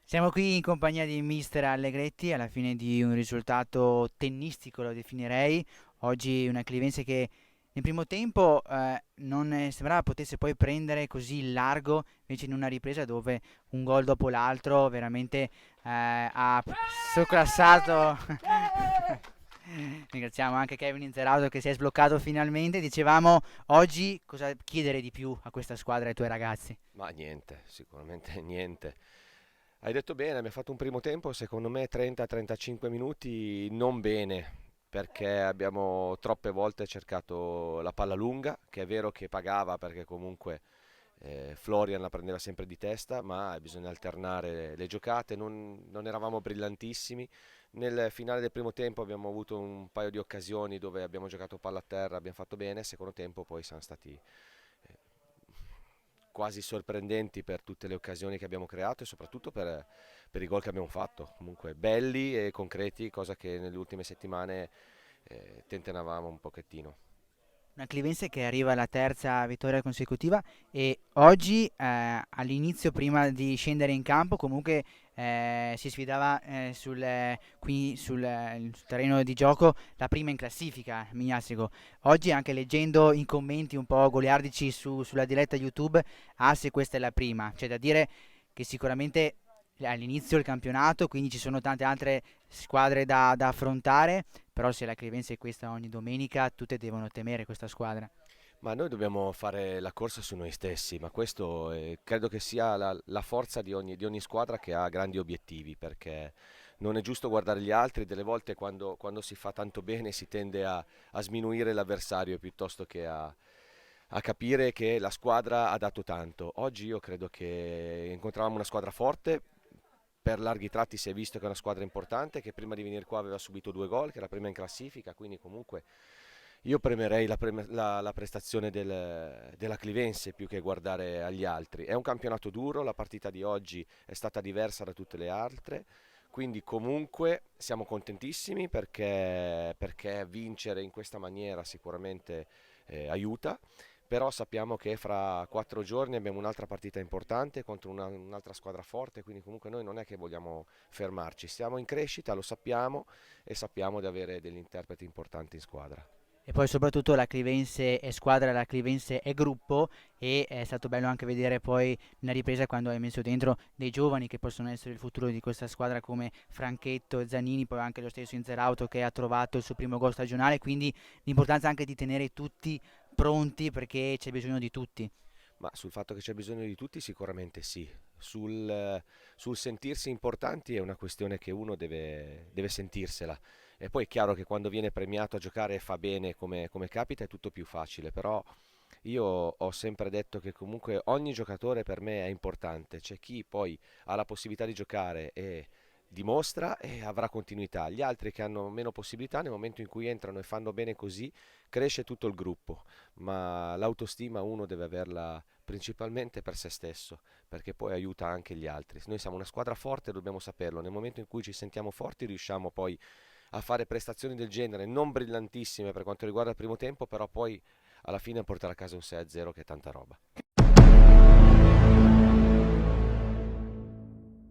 Siamo qui in compagnia di mister Allegretti alla fine di un risultato tennistico, lo definirei. Oggi una Clivense che nel primo tempo non sembrava potesse poi prendere così il largo, invece in una ripresa dove un gol dopo l'altro veramente ha surclassato. Ringraziamo anche Kevin Inzerauto che si è sbloccato finalmente. Dicevamo oggi cosa chiedere di più a questa squadra e ai tuoi ragazzi. Ma niente, sicuramente niente. Hai detto bene, abbiamo fatto un primo tempo, secondo me 30-35 minuti non bene, perché abbiamo troppe volte cercato la palla lunga, che è vero che pagava perché comunque Florian la prendeva sempre di testa, ma bisogna alternare le giocate, non eravamo brillantissimi. Nel finale del primo tempo abbiamo avuto un paio di occasioni dove abbiamo giocato palla a terra, abbiamo fatto bene, secondo tempo poi siamo stati quasi sorprendenti per tutte le occasioni che abbiamo creato e soprattutto per i gol che abbiamo fatto, comunque belli e concreti, cosa che nelle ultime settimane tentennavamo un pochettino. Una Clivense che arriva alla terza vittoria consecutiva e oggi all'inizio prima di scendere in campo comunque si sfidava sul terreno di gioco la prima in classifica, Mignassico. Oggi anche leggendo i commenti un po' goliardici sulla diretta YouTube, se questa è la prima, c'è da dire che sicuramente all'inizio del campionato, quindi ci sono tante altre squadre da affrontare, però se la Crevenza è questa ogni domenica, tutte devono temere questa squadra. Ma noi dobbiamo fare la corsa su noi stessi, ma questo credo che sia la forza di ogni squadra che ha grandi obiettivi, perché non è giusto guardare gli altri, delle volte quando si fa tanto bene si tende a sminuire l'avversario piuttosto che a capire che la squadra ha dato tanto. Oggi io credo che incontravamo una squadra forte, per larghi tratti si è visto che è una squadra importante, che prima di venire qua aveva subito 2 gol, che era prima in classifica, quindi comunque io premerei la prestazione della Clivense più che guardare agli altri. È un campionato duro, la partita di oggi è stata diversa da tutte le altre, quindi comunque siamo contentissimi perché vincere in questa maniera sicuramente aiuta, però sappiamo che fra 4 giorni abbiamo un'altra partita importante contro un'altra squadra forte, quindi comunque noi non è che vogliamo fermarci, siamo in crescita, lo sappiamo e sappiamo di avere degli interpreti importanti in squadra. E poi soprattutto la Clivense è squadra, la Clivense è gruppo e è stato bello anche vedere poi una ripresa quando hai messo dentro dei giovani che possono essere il futuro di questa squadra come Franchetto e Zanini, poi anche lo stesso Inzerauto che ha trovato il suo primo gol stagionale, quindi l'importanza anche di tenere tutti pronti perché c'è bisogno di tutti. Ma sul fatto che c'è bisogno di tutti sicuramente sì. Sul sentirsi importanti è una questione che uno deve sentirsela. E poi è chiaro che quando viene premiato a giocare e fa bene come capita è tutto più facile, però io ho sempre detto che comunque ogni giocatore per me è importante. C'è chi poi ha la possibilità di giocare e dimostra e avrà continuità. Gli altri che hanno meno possibilità nel momento in cui entrano e fanno bene così, cresce tutto il gruppo, ma l'autostima uno deve averla principalmente per se stesso, perché poi aiuta anche gli altri. Noi siamo una squadra forte, dobbiamo saperlo. Nel momento in cui ci sentiamo forti, riusciamo poi a fare prestazioni del genere, non brillantissime per quanto riguarda il primo tempo, però poi alla fine portare a casa un 6-0 che è tanta roba.